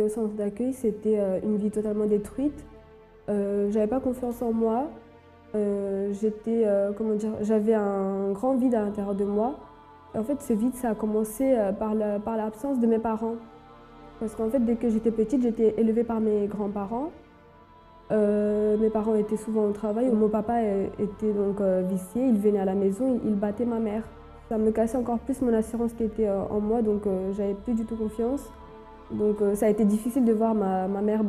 au centre d'accueil, c'était une vie totalement détruite. J'avais pas confiance en moi. J'avais un grand vide à l'intérieur de moi. Et en fait, ce vide, ça a commencé par l'absence de mes parents. Parce qu'en fait, dès que j'étais petite, j'étais élevée par mes grands-parents. Mes parents étaient souvent au travail. Mon papa était donc vicié, il venait à la maison, il battait ma mère. Ça me cassait encore plus mon assurance qui était en moi, donc j'avais plus du tout confiance. Donc ça a été difficile de voir ma mère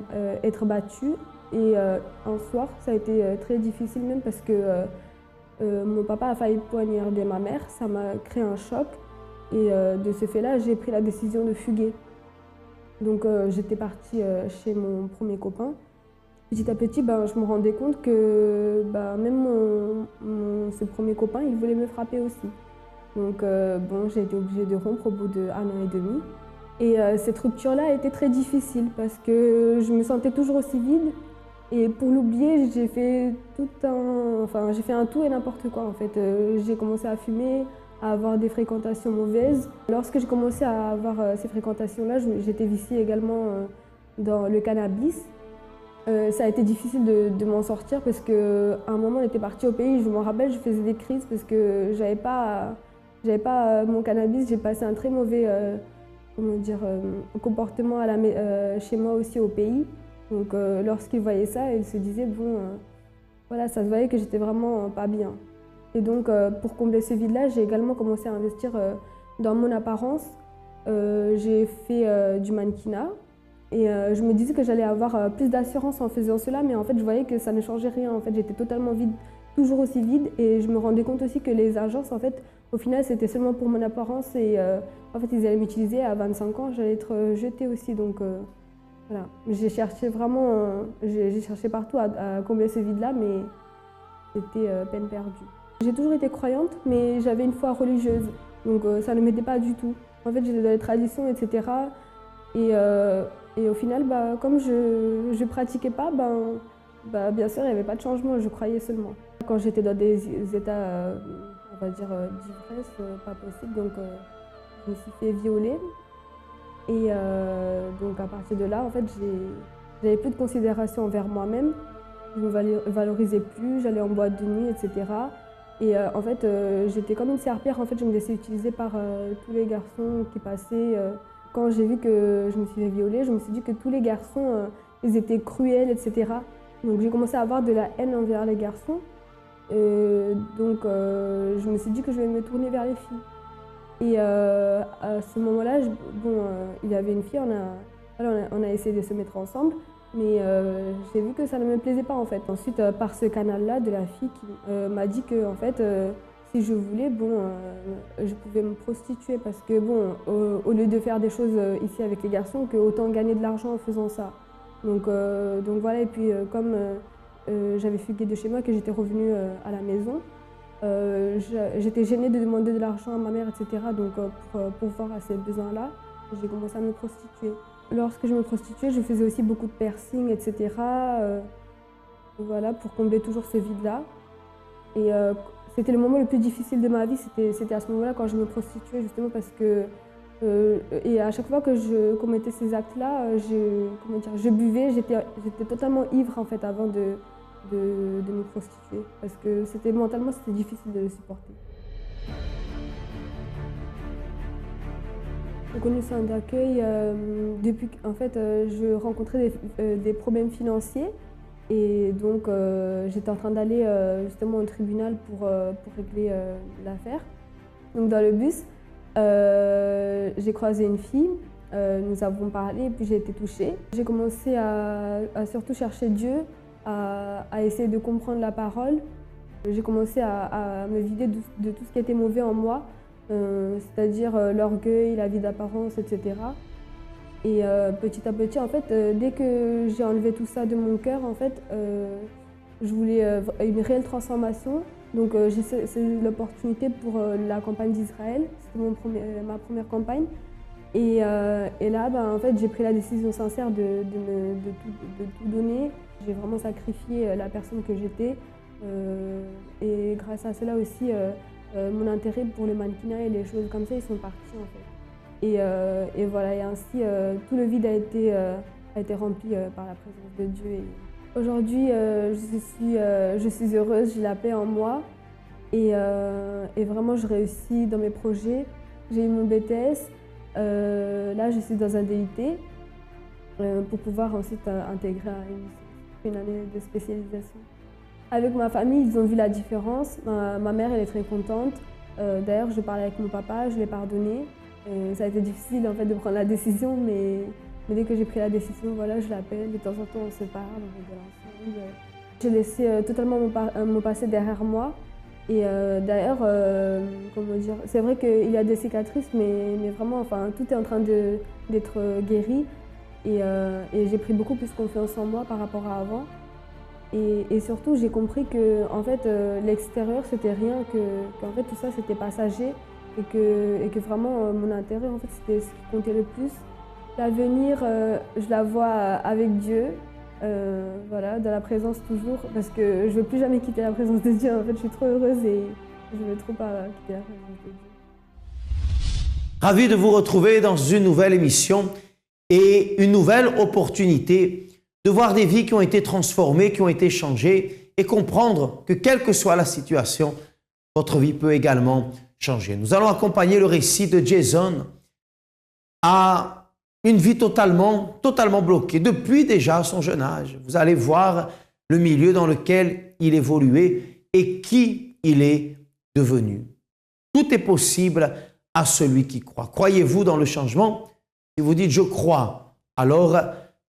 être battue. Et un soir, ça a été très difficile même parce que mon papa a failli poignarder ma mère. Ça m'a créé un choc. Et de ce fait-là, j'ai pris la décision de fuguer. Donc j'étais partie chez mon premier copain. Petit à petit, je me rendais compte que même ce premier copain, il voulait me frapper aussi. Donc j'ai été obligée de rompre au bout d'1 an et demi. Et cette rupture-là a été très difficile parce que je me sentais toujours aussi vide. Et pour l'oublier, j'ai fait un tout et n'importe quoi en fait. J'ai commencé à fumer, à avoir des fréquentations mauvaises. Lorsque j'ai commencé à avoir ces fréquentations-là, j'étais viciée également dans le cannabis. Ça a été difficile de m'en sortir parce qu'à un moment on était parti au pays, je m'en rappelle, je faisais des crises parce que j'avais pas mon cannabis. J'ai passé un très mauvais comportement chez moi aussi au pays. Donc lorsqu'ils voyaient ça, ils se disaient voilà, ça se voyait que j'étais vraiment pas bien. Et donc pour combler ce vide-là, j'ai également commencé à investir dans mon apparence. J'ai fait du mannequinat. Et je me disais que j'allais avoir plus d'assurance en faisant cela, mais en fait, je voyais que ça ne changeait rien. En fait, j'étais totalement vide, toujours aussi vide. Et je me rendais compte aussi que les agences, en fait, au final, c'était seulement pour mon apparence. Et en fait, ils allaient m'utiliser à 25 ans, j'allais être jetée aussi. Donc voilà, j'ai cherché partout à combler ce vide-là, mais c'était peine perdue. J'ai toujours été croyante, mais j'avais une foi religieuse. Donc ça ne m'aidait pas du tout. En fait, j'étais dans les traditions, etc. Et au final, comme je ne pratiquais pas, bien sûr, il n'y avait pas de changement, je croyais seulement. Quand j'étais dans des états, on va dire, d'ivresse, pas possible, donc je me suis fait violer. Et donc à partir de là, en fait, j'avais plus de considération envers moi-même. Je ne me valorisais plus, j'allais en boîte de nuit, etc. Et en fait, j'étais comme une serpillère. En fait, je me laissais utiliser par tous les garçons qui passaient. Quand j'ai vu que je me suis fait violer, je me suis dit que tous les garçons, ils étaient cruels, etc. Donc j'ai commencé à avoir de la haine envers les garçons. Donc je me suis dit que je vais me tourner vers les filles. Et à ce moment-là, il y avait une fille, on a essayé de se mettre ensemble, mais j'ai vu que ça ne me plaisait pas en fait. Ensuite, par ce canal-là de la fille qui m'a dit que en fait, si je voulais, je pouvais me prostituer parce que au lieu de faire des choses ici avec les garçons, que autant gagner de l'argent en faisant ça. Donc voilà, et puis comme j'avais fugué de chez moi, que j'étais revenue à la maison, j'étais gênée de demander de l'argent à ma mère, etc. Donc pour pourvoir à ces besoins-là, j'ai commencé à me prostituer. Lorsque je me prostituais, je faisais aussi beaucoup de piercings, etc. Voilà, pour combler toujours ce vide-là. Et c'était le moment le plus difficile de ma vie, c'était à ce moment-là quand je me prostituais, justement parce que et à chaque fois que je commettais ces actes-là, je buvais, j'étais totalement ivre en fait avant de me prostituer parce que mentalement c'était difficile de le supporter. J'ai connu le centre d'accueil depuis qu'en fait je rencontrais des problèmes financiers et donc j'étais en train d'aller justement au tribunal pour régler l'affaire. Donc dans le bus, j'ai croisé une fille, nous avons parlé et puis j'ai été touchée. J'ai commencé à surtout chercher Dieu, à essayer de comprendre la parole. J'ai commencé à me vider de tout ce qui était mauvais en moi, c'est-à-dire l'orgueil, la vie d'apparence, etc. Et petit à petit, en fait, dès que j'ai enlevé tout ça de mon cœur, en fait, je voulais une réelle transformation. Donc j'ai saisi l'opportunité pour la campagne d'Israël, c'était ma première campagne. Et là, en fait, j'ai pris la décision sincère de tout donner. J'ai vraiment sacrifié la personne que j'étais. Et grâce à cela aussi, mon intérêt pour le mannequinat et les choses comme ça, ils sont partis en fait. Et voilà, et ainsi tout le vide a été rempli par la présence de Dieu. Aujourd'hui, je suis heureuse, j'ai la paix en moi et vraiment je réussis dans mes projets. J'ai eu mon BTS, là je suis dans un DUT pour pouvoir ensuite intégrer une année de spécialisation. Avec ma famille, ils ont vu la différence. Ma mère, elle est très contente. D'ailleurs, je parlais avec mon papa, je l'ai pardonné. Ça a été difficile en fait de prendre la décision, mais dès que j'ai pris la décision, voilà, je l'appelle. De temps en temps, on se parle, on rigole ensemble. J'ai laissé totalement mon passé derrière moi. Et d'ailleurs, comment dire, c'est vrai qu'il y a des cicatrices, mais vraiment, enfin, tout est en train d'être guéri. Et j'ai pris beaucoup plus confiance en moi par rapport à avant. Et surtout, j'ai compris que en fait, l'extérieur, c'était rien, qu'en fait, tout ça, c'était passager et que vraiment, mon intérieur, en fait, c'était ce qui comptait le plus. L'avenir, je la vois avec Dieu, voilà, dans la présence toujours, parce que je ne veux plus jamais quitter la présence de Dieu. En fait, je suis trop heureuse et je ne veux trop pas quitter la présence de Dieu. Ravi de vous retrouver dans une nouvelle émission et une nouvelle opportunité de voir des vies qui ont été transformées, qui ont été changées et comprendre que quelle que soit la situation, votre vie peut également changer. Nous allons accompagner le récit de Jason à une vie totalement bloquée depuis déjà son jeune âge. Vous allez voir le milieu dans lequel il évoluait et qui il est devenu. Tout est possible à celui qui croit. Croyez-vous dans le changement? Si vous dites « je crois », alors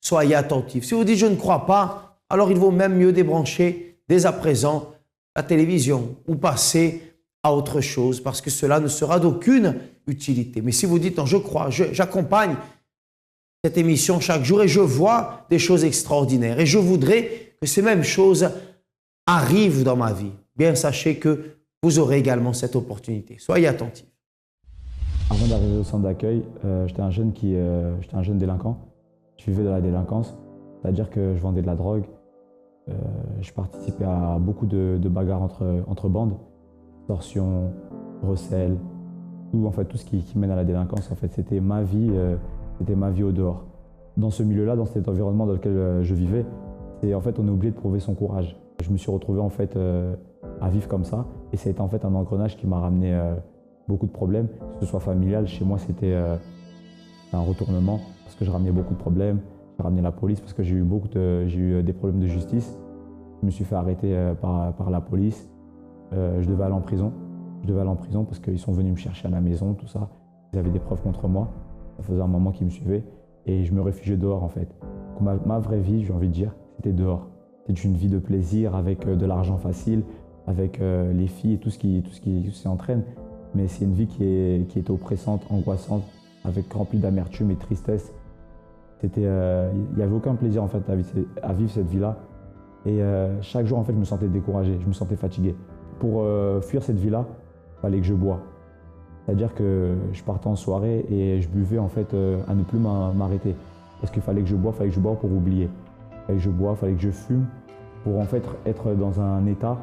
soyez attentifs. Si vous dites « je ne crois pas », alors il vaut même mieux débrancher dès à présent la télévision ou passer à autre chose parce que cela ne sera d'aucune utilité. Mais si vous dites « non, je crois, j'accompagne cette émission chaque jour et je vois des choses extraordinaires et je voudrais que ces mêmes choses arrivent dans ma vie », bien sachez que vous aurez également cette opportunité. Soyez attentifs. Avant d'arriver au centre d'accueil, j'étais un jeune délinquant. Je vivais dans la délinquance, c'est-à-dire que je vendais de la drogue. Je participais à beaucoup de bagarres entre bandes, extorsion, recel, tout ce qui mène à la délinquance. En fait, c'était ma vie au dehors. Dans ce milieu-là, dans cet environnement dans lequel je vivais, en fait, on est obligé de prouver son courage. Je me suis retrouvé en fait à vivre comme ça, et ça a été en fait un engrenage qui m'a ramené beaucoup de problèmes, que ce soit familial. Chez moi, c'était un retournement parce que je ramenais beaucoup de problèmes. J'ai ramené la police parce que j'ai eu des problèmes de justice. Je me suis fait arrêter par la police. Je devais aller en prison. Parce qu'ils sont venus me chercher à la maison, tout ça. Ils avaient des preuves contre moi. Ça faisait un moment qu'ils me suivaient et je me réfugiais dehors en fait. Ma vraie vie, j'ai envie de dire, c'était dehors. C'était une vie de plaisir avec de l'argent facile, avec les filles et tout ce qui s'y entraîne. Mais c'est une vie qui était oppressante, angoissante, remplie d'amertume et de tristesse. Il n'y avait aucun plaisir en fait à vivre cette vie-là. Et chaque jour en fait, je me sentais découragé, je me sentais fatigué. Pour fuir cette vie-là, il fallait que je bois. C'est-à-dire que je partais en soirée et je buvais en fait à ne plus m'arrêter. Parce qu'il fallait que je bois pour oublier. Il fallait que je bois, il fallait que je fume pour en fait être dans un état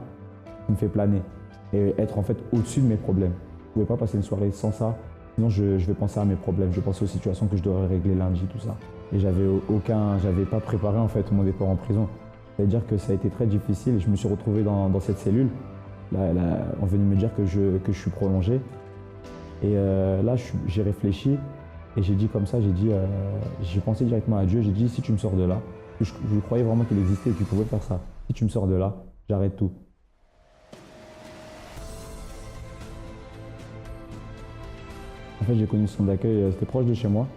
qui me fait planer et être en fait au-dessus de mes problèmes. Je ne pouvais pas passer une soirée sans ça, sinon je vais penser à mes problèmes, je vais penser aux situations que je devrais régler lundi, tout ça. Et j'avais pas préparé en fait mon départ en prison. C'est-à-dire que ça a été très difficile et je me suis retrouvé dans cette cellule. Là, on venait me dire que je suis prolongé. Et là, j'ai réfléchi et j'ai dit comme ça, j'ai pensé directement à Dieu, j'ai dit si tu me sors de là, je croyais vraiment qu'il existait et qu'il pouvait faire ça. Si tu me sors de là, j'arrête tout. En fait, j'ai connu ce centre d'accueil, c'était proche de chez moi.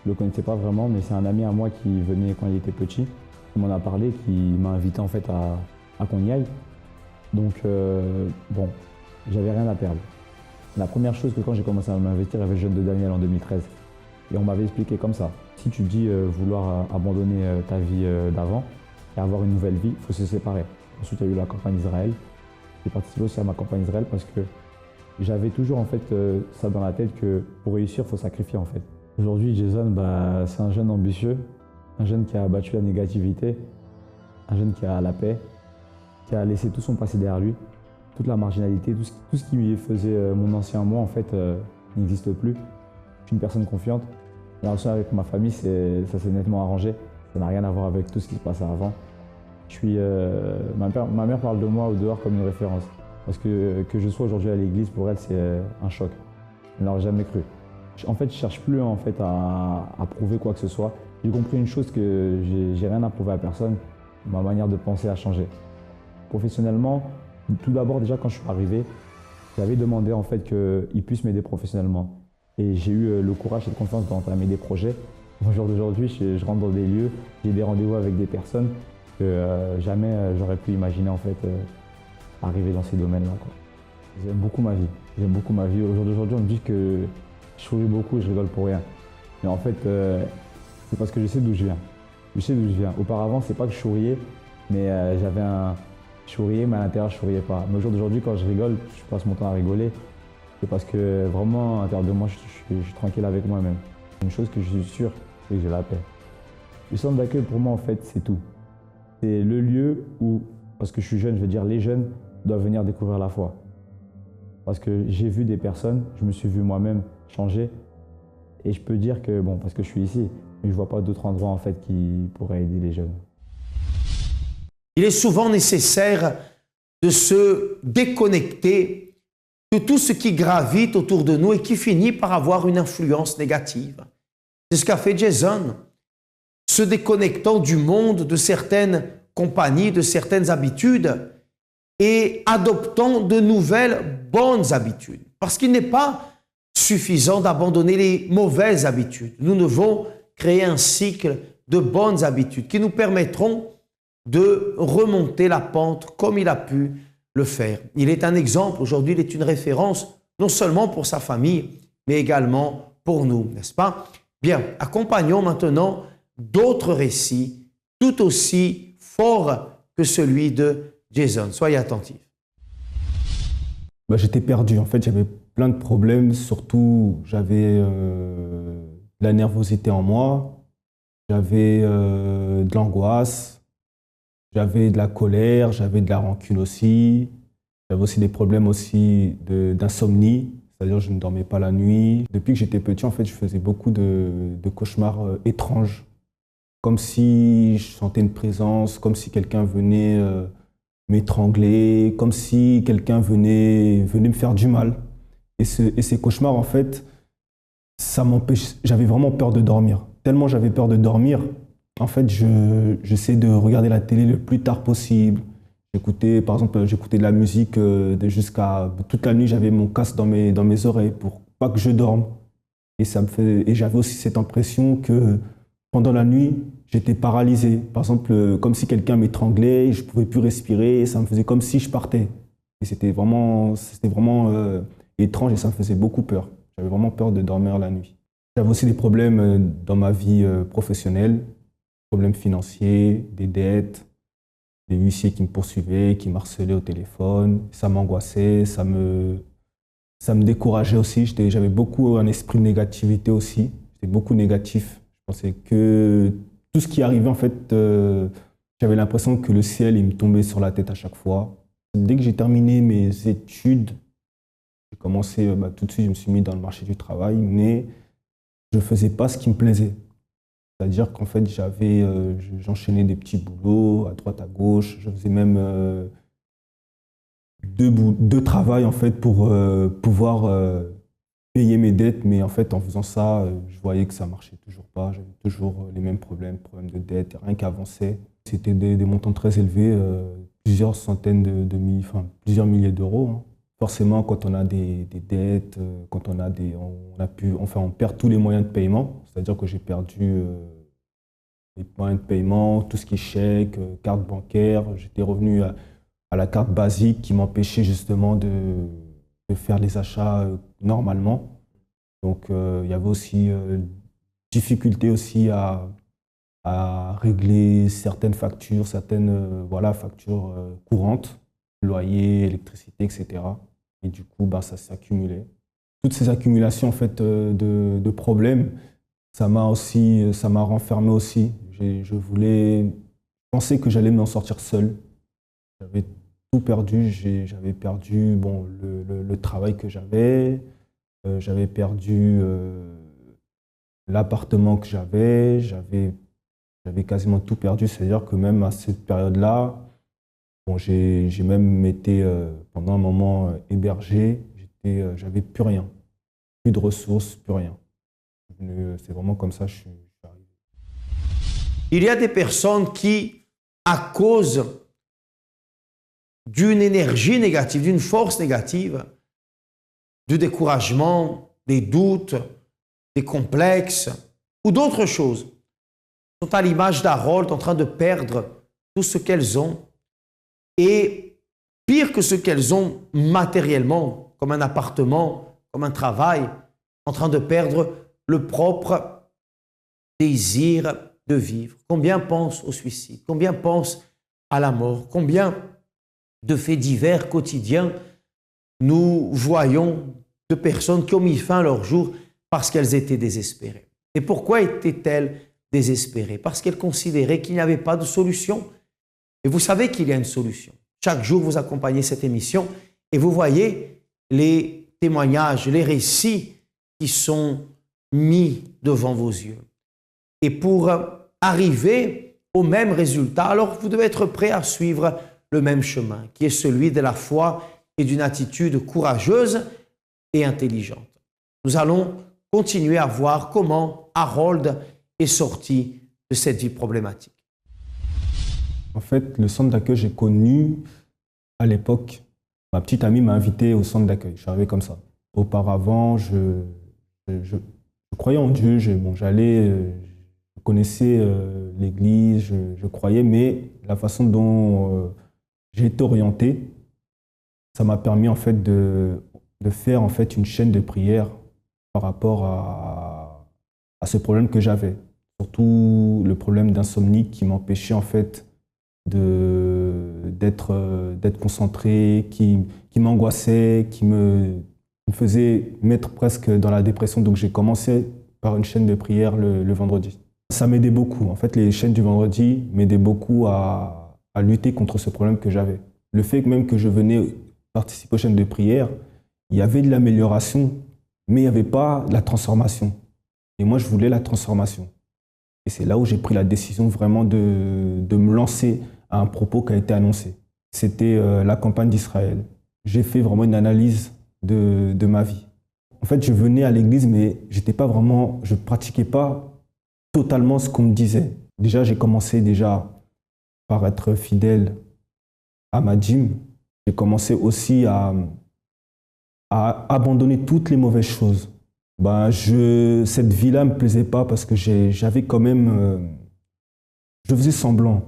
Je ne le connaissais pas vraiment, mais c'est un ami à moi qui venait quand il était petit. Il m'en a parlé, qui m'a invité en fait à qu'on y aille. Donc, bon, j'avais rien à perdre. La première chose que quand j'ai commencé à m'investir, il y avait le jeune de Daniel en 2013. Et on m'avait expliqué comme ça. Si tu dis vouloir abandonner ta vie d'avant et avoir une nouvelle vie, il faut se séparer. Ensuite, il y a eu la campagne Israël. J'ai participé aussi à ma campagne Israël parce que j'avais toujours en fait ça dans la tête que pour réussir, il faut sacrifier en fait. Aujourd'hui, Jason, c'est un jeune ambitieux, un jeune qui a battu la négativité, un jeune qui a la paix, qui a laissé tout son passé derrière lui, toute la marginalité, tout ce qui faisait mon ancien moi en fait n'existe plus. Je suis une personne confiante. La relation avec ma famille, ça s'est nettement arrangé. Ça n'a rien à voir avec tout ce qui se passait avant. Ma mère parle de moi au dehors comme une référence. Parce que je sois aujourd'hui à l'église, pour elle, c'est un choc. Elle n'aurait jamais cru. En fait, je ne cherche plus en fait, à prouver quoi que ce soit. J'ai compris une chose, que j'ai rien à prouver à personne. Ma manière de penser a changé. Professionnellement, tout d'abord, déjà quand je suis arrivé, j'avais demandé en fait qu'ils puissent m'aider professionnellement. Et j'ai eu le courage et la confiance d'entamer des projets. Au jour d'aujourd'hui, je rentre dans des lieux, j'ai des rendez-vous avec des personnes que jamais j'aurais pu imaginer en fait, arriver dans ces domaines-là. J'aime beaucoup ma vie. J'aime beaucoup ma vie. Au jour d'aujourd'hui, on me dit que je souris beaucoup et je rigole pour rien. Mais en fait, c'est parce que je sais d'où je viens. Je sais d'où je viens. Auparavant, c'est pas que je souriais, mais je souriais, mais à l'intérieur, je souriais pas. Mais au jour d'aujourd'hui, quand je rigole, je passe mon temps à rigoler. C'est parce que vraiment, à l'intérieur de moi, je suis tranquille avec moi-même. Une chose que je suis sûr, c'est que j'ai la paix. Le centre d'accueil, pour moi, en fait, c'est tout. C'est le lieu où, parce que je suis jeune, je veux dire, les jeunes doivent venir découvrir la foi. Parce que j'ai vu des personnes, je me suis vu moi-même changer. Et je peux dire que, bon, parce que je suis ici, mais je ne vois pas d'autres endroits, en fait, qui pourraient aider les jeunes. Il est souvent nécessaire de se déconnecter de tout ce qui gravite autour de nous et qui finit par avoir une influence négative. C'est ce qu'a fait Jason, se déconnectant du monde, de certaines compagnies, de certaines habitudes et adoptant de nouvelles bonnes habitudes. Parce qu'il n'est pas suffisant d'abandonner les mauvaises habitudes. Nous devons créer un cycle de bonnes habitudes qui nous permettront de remonter la pente comme il a pu le faire. Il est un exemple, aujourd'hui il est une référence, non seulement pour sa famille, mais également pour nous, n'est-ce pas? Bien, accompagnons maintenant d'autres récits tout aussi forts que celui de Jason. Soyez attentifs. J'étais perdu, en fait j'avais plein de problèmes, surtout j'avais de la nervosité en moi, j'avais de l'angoisse, j'avais de la colère, j'avais de la rancune aussi. J'avais aussi des problèmes aussi d'insomnie, c'est-à-dire je ne dormais pas la nuit. Depuis que j'étais petit, en fait, je faisais beaucoup de cauchemars étranges. Comme si je sentais une présence, comme si quelqu'un venait m'étrangler, comme si quelqu'un venait me faire du mal. Et ces cauchemars, en fait, ça m'empêche. J'avais vraiment peur de dormir. Tellement j'avais peur de dormir, en fait, j'essaie de regarder la télé le plus tard possible. Par exemple, j'écoutais de la musique jusqu'à toute la nuit. J'avais mon casque dans mes oreilles pour pas que je dorme. Et j'avais aussi cette impression que pendant la nuit, j'étais paralysé. Par exemple, comme si quelqu'un m'étranglait, je pouvais plus respirer. Et ça me faisait comme si je partais. Et c'était vraiment étrange et ça me faisait beaucoup peur. J'avais vraiment peur de dormir la nuit. J'avais aussi des problèmes dans ma vie professionnelle. Problèmes financiers, des dettes, des huissiers qui me poursuivaient, qui m'harcelaient au téléphone. Ça m'angoissait, ça me décourageait aussi. J'avais beaucoup un esprit de négativité aussi. J'étais beaucoup négatif. Je pensais que tout ce qui arrivait, en fait, j'avais l'impression que le ciel il me tombait sur la tête à chaque fois. Dès que j'ai terminé mes études, j'ai commencé, tout de suite, je me suis mis dans le marché du travail, mais je ne faisais pas ce qui me plaisait. C'est-à-dire qu'en fait, j'enchaînais des petits boulots à droite, à gauche. Je faisais même deux travails en fait, pour pouvoir payer mes dettes. Mais en fait, en faisant ça, je voyais que ça ne marchait toujours pas. J'avais toujours les mêmes problèmes de dette, rien qu'avançait. C'était des montants très élevés, plusieurs centaines plusieurs milliers d'euros. Hein. Forcément, quand on a des dettes, quand on perd tous les moyens de paiement. C'est-à-dire que j'ai perdu les moyens de paiement, tout ce qui est chèque, carte bancaire. J'étais revenu à la carte basique qui m'empêchait justement de faire les achats normalement. Donc il y avait aussi difficulté aussi à régler certaines factures, factures courantes, loyer, électricité, etc. Et du coup, ça s'est accumulé. Toutes ces accumulations en fait, de problèmes, ça m'a renfermé aussi. Je pensais que j'allais m'en sortir seul. J'avais tout perdu. J'avais perdu le travail que j'avais. J'avais perdu l'appartement que j'avais quasiment tout perdu. C'est-à-dire que même à cette période-là, bon, j'ai même été pendant un moment hébergé. J'avais plus rien, plus de ressources, plus rien. C'est vraiment comme ça que je suis arrivé. Il y a des personnes qui, à cause d'une énergie négative, d'une force négative, du découragement, des doutes, des complexes ou d'autres choses, sont à l'image d'Harold en train de perdre tout ce qu'elles ont et pire que ce qu'elles ont matériellement, comme un appartement, comme un travail, en train de perdre le propre désir de vivre. Combien pensent au suicide? Combien pensent à la mort? Combien de faits divers quotidiens nous voyons de personnes qui ont mis fin à leur jour parce qu'elles étaient désespérées. Et pourquoi étaient-elles désespérées? Parce qu'elles considéraient qu'il n'y avait pas de solution. Et vous savez qu'il y a une solution. Chaque jour, vous accompagnez cette émission et vous voyez les témoignages, les récits qui sont mis devant vos yeux. Et pour arriver au même résultat, alors vous devez être prêt à suivre le même chemin, qui est celui de la foi et d'une attitude courageuse et intelligente. Nous allons continuer à voir comment Harold est sorti de cette vie problématique. En fait, le centre d'accueil, j'ai connu à l'époque. Ma petite amie m'a invité au centre d'accueil. Je suis arrivé comme ça. Auparavant, je croyais en Dieu. J'allais, je connaissais l'église, je croyais, mais la façon dont j'ai été orienté, ça m'a permis en fait de faire en fait une chaîne de prière par rapport à ce problème que j'avais. Surtout le problème d'insomnie qui m'empêchait en fait d'être concentré, qui m'angoissait, qui me faisait mettre presque dans la dépression. Donc j'ai commencé par une chaîne de prière le vendredi. Ça m'aidait beaucoup. En fait, les chaînes du vendredi m'aidaient beaucoup à lutter contre ce problème que j'avais. Le fait même que je venais participer aux chaînes de prière, il y avait de l'amélioration, mais il n'y avait pas la transformation. Et moi, je voulais la transformation. Et c'est là où j'ai pris la décision vraiment de me lancer à un propos qui a été annoncé. C'était la campagne d'Israël. J'ai fait vraiment une analyse de ma vie. En fait, je venais à l'église, mais je ne pratiquais pas totalement ce qu'on me disait. Déjà, j'ai commencé par être fidèle à ma gym. J'ai commencé aussi à abandonner toutes les mauvaises choses. Cette vie-là ne me plaisait pas parce que j'avais quand même... je faisais semblant.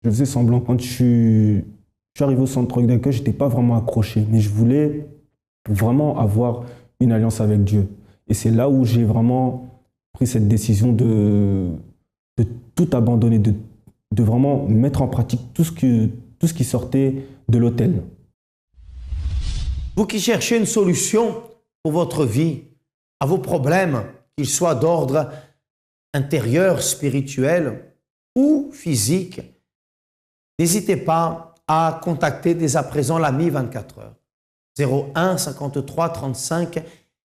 Quand je suis arrivé au centre d'accueil, je n'étais pas vraiment accroché, mais je voulais vraiment avoir une alliance avec Dieu. Et c'est là où j'ai vraiment pris cette décision de tout abandonner, de vraiment mettre en pratique tout ce qui sortait de l'autel. Vous qui cherchez une solution pour votre vie, à vos problèmes, qu'ils soient d'ordre intérieur, spirituel ou physique, n'hésitez pas à contacter dès à présent l'AMI 24 heures. 01 53 35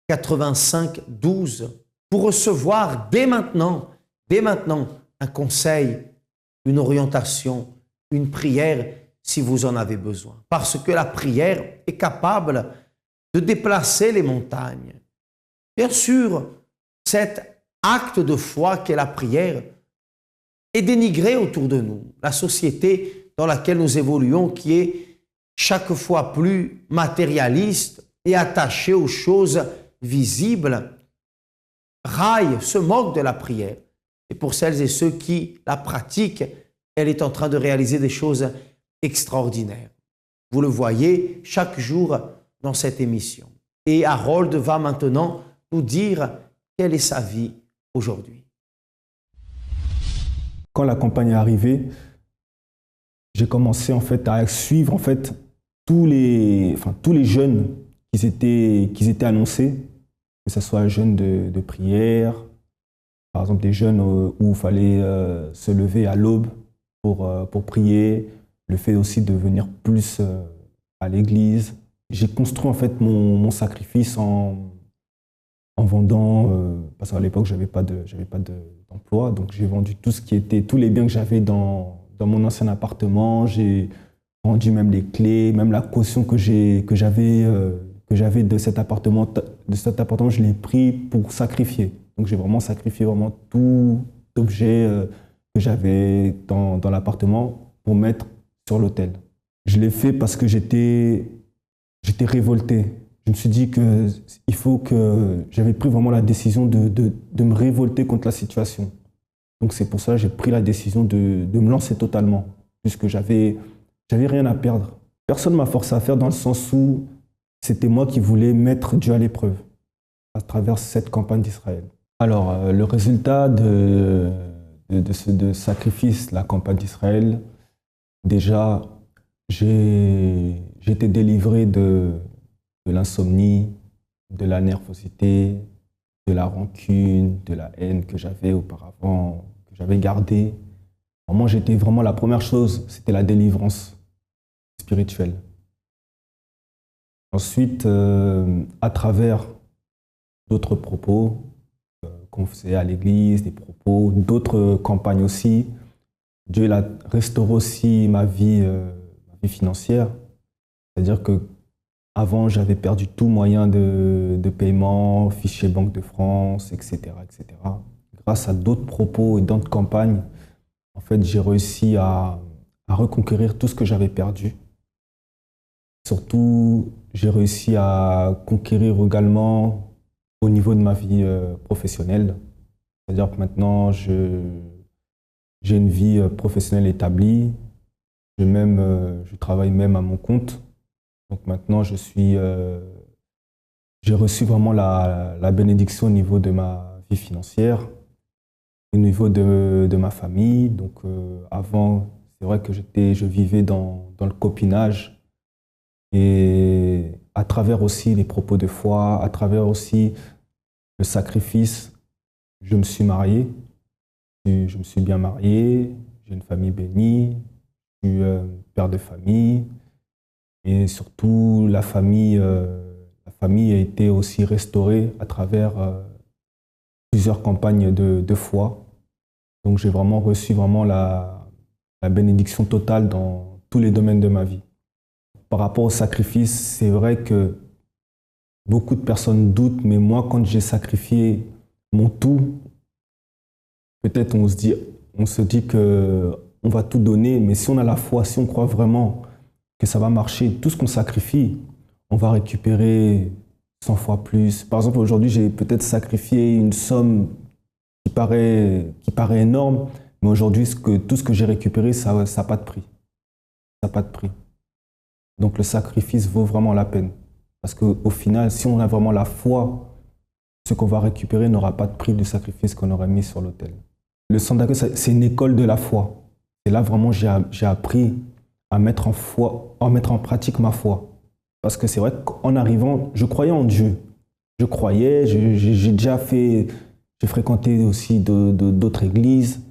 85 12 pour recevoir dès maintenant un conseil, une orientation, une prière si vous en avez besoin. Parce que la prière est capable de déplacer les montagnes. Bien sûr, cet acte de foi qu'est la prière est dénigré autour de nous. La société dans laquelle nous évoluons, qui est chaque fois plus matérialiste et attachée aux choses visibles, raille, se moque de la prière. Et pour celles et ceux qui la pratiquent, elle est en train de réaliser des choses extraordinaires. Vous le voyez chaque jour dans cette émission. Et Harold va maintenant nous dire quelle est sa vie aujourd'hui. Quand la campagne est arrivée, j'ai commencé en fait à suivre en fait tous les jeunes qui étaient annoncés, que ce soit jeunes de prière, par exemple des jeunes où il fallait se lever à l'aube pour prier, le fait aussi de venir plus à l'église. J'ai construit en fait mon sacrifice en en vendant, parce qu'à l'époque, j'avais pas d'emploi, donc j'ai vendu tous les biens que j'avais dans mon ancien appartement. J'ai vendu même les clés, même la caution que j'avais de cet appartement, je l'ai pris pour sacrifier. Donc j'ai vraiment sacrifié vraiment tout objet que j'avais dans l'appartement pour mettre sur l'hôtel. Je l'ai fait parce que j'étais révolté. Je me suis dit j'avais pris vraiment la décision de me révolter contre la situation. Donc c'est pour ça que j'ai pris la décision de me lancer totalement, puisque j'avais rien à perdre. Personne ne m'a forcé à faire, dans le sens où c'était moi qui voulais mettre Dieu à l'épreuve à travers cette campagne d'Israël. Alors, le résultat de ce sacrifice, la campagne d'Israël, déjà, j'ai été délivré de l'insomnie, de la nervosité, de la rancune, de la haine que j'avais auparavant, que j'avais gardée. Moi, la première chose, c'était la délivrance spirituelle. Ensuite, à travers d'autres propos qu'on faisait à l'église, des propos, d'autres campagnes aussi, Dieu a restauré aussi ma vie financière. C'est-à-dire que avant, j'avais perdu tout moyen de paiement, fichier Banque de France, etc., etc. Grâce à d'autres propos et d'autres campagnes, en fait, j'ai réussi à reconquérir tout ce que j'avais perdu. Surtout, j'ai réussi à conquérir également au niveau de ma vie professionnelle. C'est-à-dire que maintenant, j'ai une vie professionnelle établie. Je travaille même à mon compte. Donc maintenant, j'ai reçu vraiment la bénédiction au niveau de ma vie financière, au niveau de ma famille. Donc avant, c'est vrai que je vivais dans le copinage. Et à travers aussi les propos de foi, à travers aussi le sacrifice, je me suis marié. Je me suis bien marié, j'ai une famille bénie, je suis père de famille. Et surtout, la famille a été aussi restaurée à travers plusieurs campagnes de foi. Donc j'ai vraiment reçu la bénédiction totale dans tous les domaines de ma vie. Par rapport au sacrifice, c'est vrai que beaucoup de personnes doutent, mais moi, quand j'ai sacrifié mon tout, peut-être on se dit qu'on va tout donner, mais si on a la foi, si on croit vraiment que ça va marcher, tout ce qu'on sacrifie, on va récupérer 100 fois plus. Par exemple, aujourd'hui, j'ai peut-être sacrifié une somme qui paraît énorme, mais aujourd'hui, tout ce que j'ai récupéré, ça n'a pas de prix. Ça n'a pas de prix. Donc le sacrifice vaut vraiment la peine. Parce qu'au final, si on a vraiment la foi, ce qu'on va récupérer n'aura pas de prix du sacrifice qu'on aurait mis sur l'autel. Le centre d'accueil, c'est une école de la foi. Et là, vraiment, j'ai appris à mettre en pratique ma foi. Parce que c'est vrai qu'en arrivant, je croyais en Dieu. Je croyais, j'ai fréquenté aussi d'autres églises.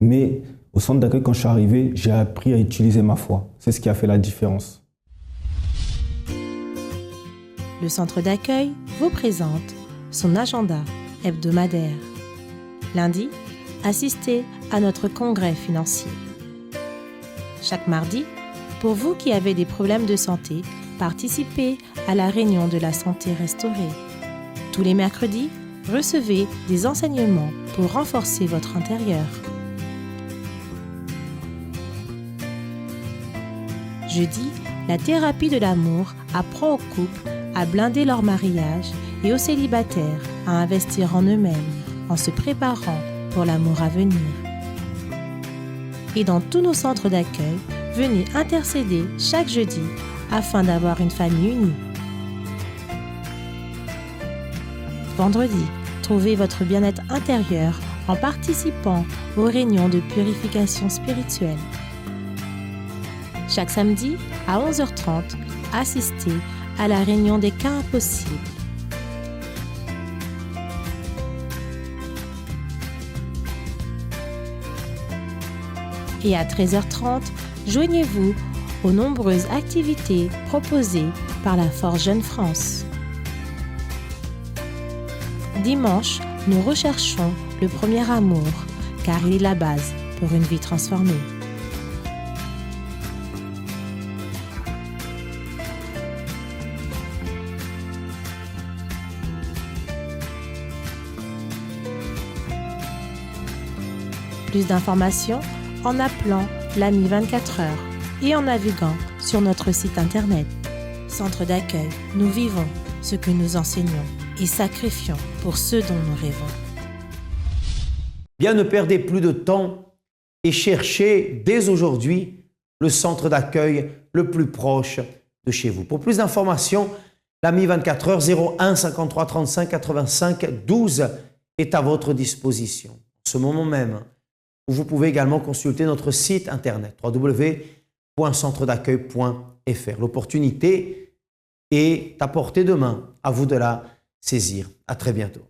Mais au centre d'accueil, quand je suis arrivé, j'ai appris à utiliser ma foi. C'est ce qui a fait la différence. Le centre d'accueil vous présente son agenda hebdomadaire. Lundi, assistez à notre congrès financier. Chaque mardi, pour vous qui avez des problèmes de santé, participez à la réunion de la santé restaurée. Tous les mercredis, recevez des enseignements pour renforcer votre intérieur. Jeudi, la thérapie de l'amour apprend aux couples à blinder leur mariage et aux célibataires à investir en eux-mêmes en se préparant pour l'amour à venir. Et dans tous nos centres d'accueil, venez intercéder chaque jeudi afin d'avoir une famille unie. Vendredi, trouvez votre bien-être intérieur en participant aux réunions de purification spirituelle. Chaque samedi, à 11h30, assistez à la réunion des cas impossibles. Et à 13h30, joignez-vous aux nombreuses activités proposées par la Force Jeune France. Dimanche, nous recherchons le premier amour, car il est la base pour une vie transformée. Plus d'informations en appelant l'AMI 24 heures et en naviguant sur notre site internet. Centre d'accueil, nous vivons ce que nous enseignons et sacrifions pour ce dont nous rêvons. Bien, ne perdez plus de temps et cherchez dès aujourd'hui le centre d'accueil le plus proche de chez vous. Pour plus d'informations, l'AMI 24 heures 01 53 35 85 12 est à votre disposition. En ce moment même, vous pouvez également consulter notre site internet www.centredaccueil.fr. L'opportunité est à portée de main, à vous de la saisir. À très bientôt.